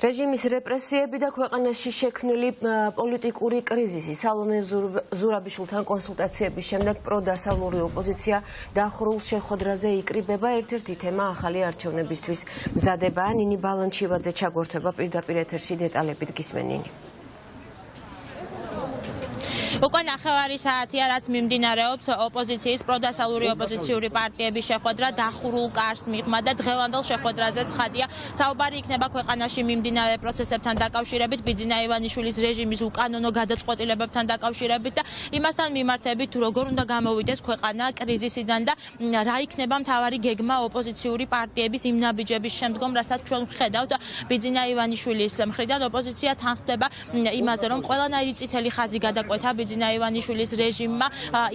რეჟიმის რეპრესიები და ქვეყანაში შექმნილი პოლიტიკური კრიზისი. სალომე ზურაბიშვილთან კონსულტაციების შემდეგ პროდასავლური ოპოზიცია დახურულ შეხვედრაზე იკრიბება. ერთ-ერთი თემა ახალი არჩევნებისთვის მზადება. ნინი ბალანჩივაძე ჩაგვერთვება პირდაპირ ეთერში დეტალებით გისმენინი. უკვე ნახევარი საათია, რაც მიმდინარეობს ოპოზიციის პროდასავლური ოპოზიციური პარტიების შეხვედრა დახურულ კარს მიღმა და დღევანდელ შეხვედრაზე ცხადია, საუბარი იქნება ქვეყანაში მიმდინარე პროცესებთან დაკავშირებით, ბიძინა ივანიშვილის რეჟიმის უკანონო გადაწყვეტილებებთან დაკავშირებით და იმასთან მიმართებით, როგორ უნდა გამოვიდეს ქვეყანა კრიზისიდან და რა იქნება მთავარი გეგმა ოპოზიციური პარტიების იმ ნაბიჯების შემდგომ, რასაც ჩვენ ვხედავთ ბიძინა ივანიშვილის მხრიდან. ოპოზიცია თანხმდება იმაზე, რომ ყველანაირი წითელი ხაზი გადაკვეთა ბიძინა ივანიშვილის რეჟიმმა,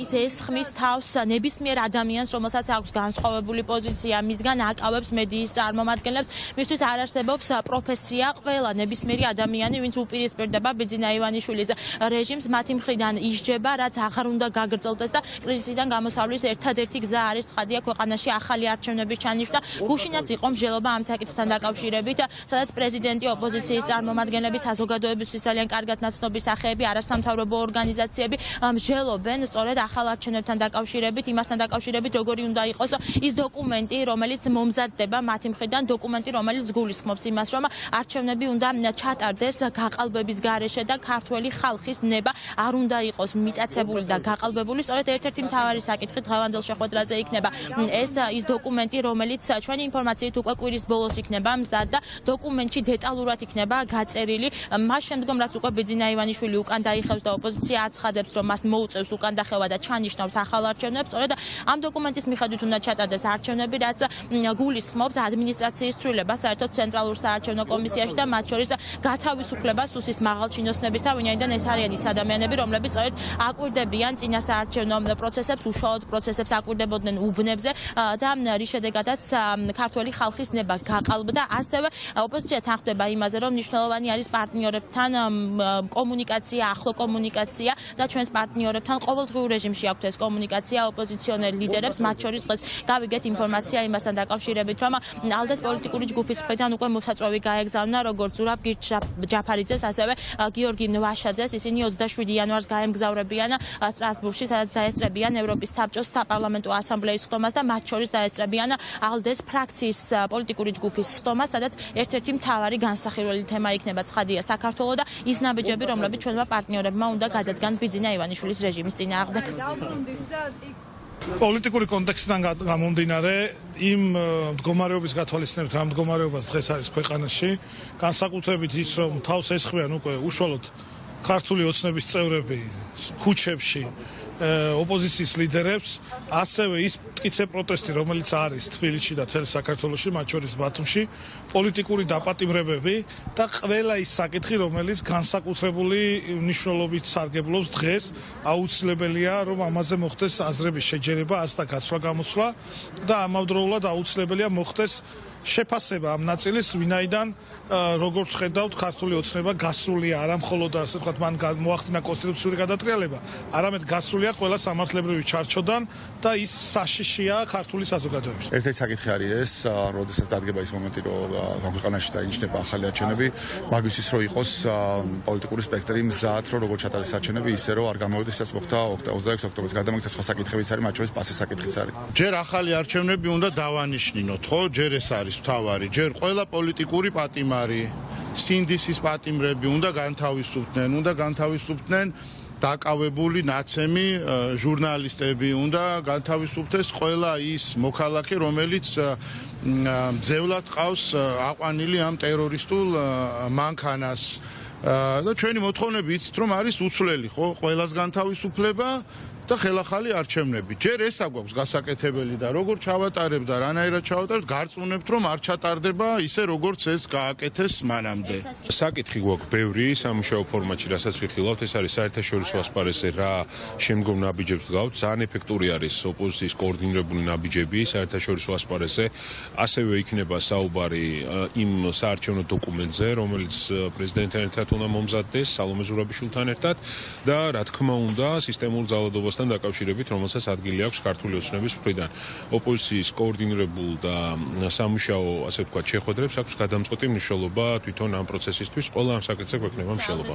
ის ესხმის თავს ნებისმიერ ადამიანს, რომელსაც აქვს განსხვავებული პოზიცია, მისგან აკავებს მედიის წარმომადგენლებს, მისთვის არ არსებობს პროფესია, ყველა ნებისმიერი ადამიანი, ვინც უპირისპირდება ბიძინა ივანიშვილის რეჟიმს, მათი მხრიდან ისჯება, რაც აღარ უნდა გაგრძელდეს და კრიზისიდან გამოსავლის ერთადერთი გზა არის ცხადია ქვეყანაში ახალი არჩევნების ჩანიშვნა. გუშინაც იყო მსჯელობა ამ საკითხთან დაკავშირებით, სადაც პრეზიდენტი, ოპოზიციის წარმომადგენლები, საზოგადოებისთვის ძალიან კარგად ნაცნობი სახეები, არასამთავრობო ორგანიზაციები მსჯელობენ სწორედ ახალ არჩევნებთან დაკავშირებით, იმასთან დაკავშირებით, როგორი უნდა იყოს ის დოკუმენტი, რომელიც მომზადდება მათი მხრიდან, დოკუმენტი, რომელიც გულისხმობს იმას, რომ არჩევნები უნდა ჩატარდეს გაყალბების გარეშე და ქართველი ხალხის ნება არ უნდა იყოს მიტაცებული და გაყალბებული. სწორედ ერთ-ერთი მთავარი საკითხი დღევანდელ შეხვედრაზე იქნება ეს ის დოკუმენტი, რომელიც ჩვენი ინფორმაციით უკვე კვირის ბოლოს იქნება მზად და დოკუმენტში დეტალურად იქნება გაწერილი მას შემდგომ, რაც უკვე ბიძინა ივანიშვილი უკან დაიხევს და ოპოზიცია აცხადებს, რომ მას მოუწევს უკან დახევა და ჩანიშნავს ახალ არჩევნებს. სწორედ ამ დოკუმენტის მიხედვით უნდა ჩატარდეს არჩევნები, რაც გულისხმობს ადმინისტრაციის ცვლილებას საერთოდ ცენტრალურ საარჩევნო კომისიაში და მათ შორის გათავისუფლებას სუსის მაღალჩინოსნებისა, ვინაიდან ეს არიან ის ადამიანები, რომლებიც სწორედ აკვირდებიან წინა საარჩევნო პროცესებს, უშუალოდ პროცესებს აკვირდებოდნენ უბნებზე და რის შედეგადაც ქართველი ხალხის ნება გაყალბდა. ასევე ოპოზიცია თანხმდება იმაზე, რომ მნიშვნელოვანი არის პარტნიორებთან კომუნიკაცია, ახლო კომუნიკაცია და ჩვენს პარტნიორებთან ყოველდღიურ რეჟიმში აქვთ ეს კომუნიკაცია ოპოზიციონერ ლიდერებს, მათ შორის დღეს გავიგეთ ინფორმაცია იმასთან დაკავშირებით, რომ ალდეს პოლიტიკური ჯგუფის მხრიდან უკვე მოსაწვევი გაეგზავნა როგორც ზურაბ ჯაფარიძეს, ასევე გიორგი ვაშაძეს. ისინი 27 იანვარს გაემგზავრებიან სტრასბურგში, სადაც დაესწრებიან ევროპის საბჭოს საპარლამენტო ასამბლეის ხდომას და მათ შორის დაესწრებიან ალდეს ფრაქციის პოლიტიკური ჯგუფის ხდომას, სადაც ერთ-ერთი მთავარი განსახილველი თემა იქნება ცხადია საქართველო და ის ნაბიჯები, რომლებიც ჩვენმა პარტნიორებმა უნდა გადადგან ბიძინა ივანიშვილის რეჟიმის წინააღმდეგ. პოლიტიკური კონტექსტიდან გამომდინარე, იმ მდგომარეობის გათვალისწინებით, რა მდგომარეობას დღეს არის ქვეყანაში, განსაკუთრებით ის, რომ თავს ესხმიან უკვე უშუალოდ ქართული ოცნების წევრები ქუჩებში ოპოზიციის ლიდერებს, ასევე ის მტკიცე პროტესტი, რომელიც არის თბილისში და მთელ საქართველოში, მათ შორის ბათუმში, პოლიტიკური დაპატიმრებები და ყველა ის საკითხი, რომელიც განსაკუთრებული მნიშვნელობით სარგებლობს დღეს, აუცილებელია, რომ ამაზე მოხდეს აზრების შეჯერება, ასთა გაცვლა-გამოცვლა და ამავდროულად აუცილებელია მოხდეს შეფასება ამ ნაწილის, ვინაიდან როგორც ხედავთ, ქართული ოცნება გასულია, არა მხოლოდ ასე ვთქვათ, მან მოახდინა კონსტიტუციური გადატრიალება, არამედ გასულია ყველა სამართლებრივი ჩარჩოდან და ის საშიშია ქართული საზოგადოების. ერთ-ერთი საკითხი არის ეს, როდესაც დადგება ის მომენტი, რომ ქვეყანაში დაინიშნება ახალი არჩევნები, მაგისთვის რომ იყოს პოლიტიკური სპექტრი მზად, რომ როგორ ჩატარდეს არჩევნები, ისე რომ არ გამოვიდეს, რაც მოხდა 26 ოქტომბერს. გადამაგცა სხვა საკითხებიც არის, მათ შორის პასის საკითხიც არის. ჯერ ახალი არჩევნები უნდა დავანიშნინოთ, ხო? ჯერ ეს არის მთავარი, ჯერ ყველა პოლიტიკური პატიმარი, სინდისის პატიმრები უნდა განთავისუფლდნენ დაკავებული ნაცემი ჟურნალისტები, უნდა განთავისუფლდეს ყველა ის მოქალაქე, რომელიც მძევლად ყავს აყვანილი ამ ტერორისტულ მანქანას. და ჩვენი მოთხოვნები იცით, რომ არის უცვლელი, ხო? ყველას განთავისუფლება და ხელახალი არჩევნები. ჯერ ეს აგვაქვს გასაკეთებელი და როგორ ჩავატარებ და რანაირად ჩავატარებ, გარწმუნებთ, რომ არ ჩატარდება ისე, როგორც ეს გააკეთეს მანამდე. საკითხი გვაქვს ბევრი სამუშაო ფორმატში, რასაც ვიხილავთ, ეს არის საერთაშორისო ასპარეზზე რა შემდგომ ნაბიჯებს დგავთ. ძალიან ეფექტური არის ოპოზიციის კოორდინირებული ნაბიჯები საერთაშორისო ასპარეზზე. ასევე იქნება საუბარი იმ საარჩევნო დოკუმენტზე, რომელიც პრეზიდენტთან ერთად უნდა მომზადდეს, სალომე ზურაბიშვილთან ერთად და რა თქმა უნდა, სისტემურ ძალადობას პროცესთან დაკავშირებით, რომელსაც ადგილი აქვს ქართული ოცნების მხრიდან. ოპოზიციის კოორდინირებულ და სამუშაო, ასე ვთქვათ, შეხვედრებს აქვს გადამწყვეტი მნიშვნელობა თვითონ ამ პროცესისთვის, ყველა ამ საკითხზე გვექნება მნიშვნელობა.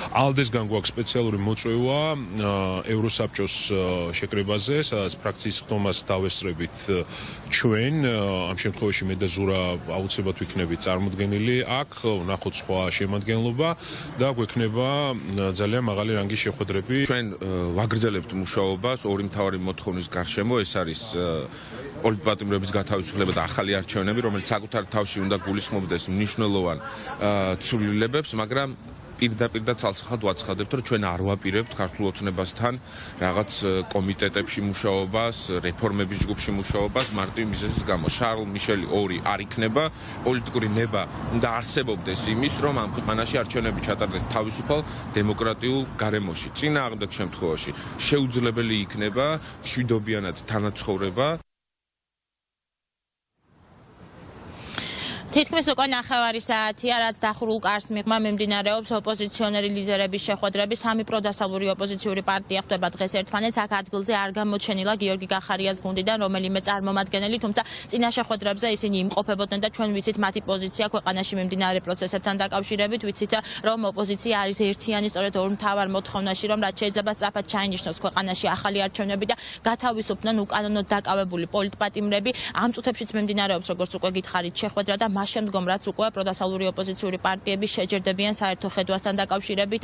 ალდესგან გვაქვს სპეციალური მოწვევა ევროსაბჭოს შეკრებაზე, სადაც ფრაქციის ხდომას დავესწრებით ჩვენ, ამ შემთხვევაში მე და ზურა აუცილებლად ვიქნებით წარმოდგენილი აქ, ვნახოთ სხვა შემადგენლობა და გვექნება ძალიან მაღალი რანგის შეხვედრები. ჩვენ ვაგრძელებთ მუშაობას ორი მთავარი მოთხოვნის გარშემო, ეს არის პოლიტპატიმრების გათავისუფლება და ახალი არჩევნები, რომელიც საკუთარ თავში უნდა გულისხმობდეს მნიშვნელოვან ცვლილებებს, მაგრამ პირდაპირ და ცალსახად ვაცხადებთ, რომ ჩვენ არ ვაპირებთ ქართულ ოცნებასთან რაღაც კომიტეტებში მუშაობას, რეფორმების ჯგუფში მუშაობას მარტივი მიზეზის გამო. შარლ მიშელი 2 არ იქნება, პოლიტიკური ნება უნდა არსებობდეს იმის, რომ ამ ქვეყანაში არჩევნები ჩატარდეს თავისუფალ დემოკრატიულ გარემოში. წინააღმდეგ შემთხვევაში შეუძლებელი იქნება მშვიდობიანად თანაცხოვრება. თითქმის უკვე ნახევარი საათია, რაც დახურულ კარს მიღმა მიმდინარეობს ოპოზიციონერი ლიდერების შეხვედრები. სამი პროდასავლური ოპოზიციური პარტია ხდება დღეს ერთმანეთს. აქ ადგილზე არ გამოჩენილა გიორგი გახარიას გუნდიდან რომელიმე წარმომადგენელი, თუმცა წინა შეხვედრებზე ისინი იმყოფებოდნენ და ჩვენ ვიცით მათი პოზიცია ქვეყანაში მიმდინარე პროცესებთან დაკავშირებით, ვიცით რომ ოპოზიცია არის ერთიანი სწორედ ორ მთავარ მოთხოვნაში, რომ რაც შეიძლება სწრაფად ჩაინიშნოს ქვეყანაში ახალი არჩევნები და გათავისუფლდნენ უკანონოდ დაკავებული პოლიტპატიმრები. ამ წუთებშიც მიმდინარეობს, როგორც უკვე გითხარით, შეხვედრა და მას შემდგომ რაც უკვე პროდასავლური ოპოზიციური პარტიები შეჯერდებიან საერთო ხედვასთან დაკავშირებით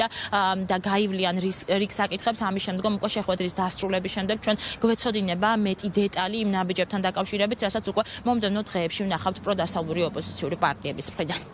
და გაივლიან რიგ საკითხებს. ამის შემდგომ უკვე შეხვედრის დასრულების შემდეგ ჩვენ გვეცოდინება მეტი დეტალი იმ ნაბიჯებთან დაკავშირებით, რასაც უკვე მომდევნო დღეებში ვნახავთ პროდასავლური ოპოზიციური პარტიების მხრიდან.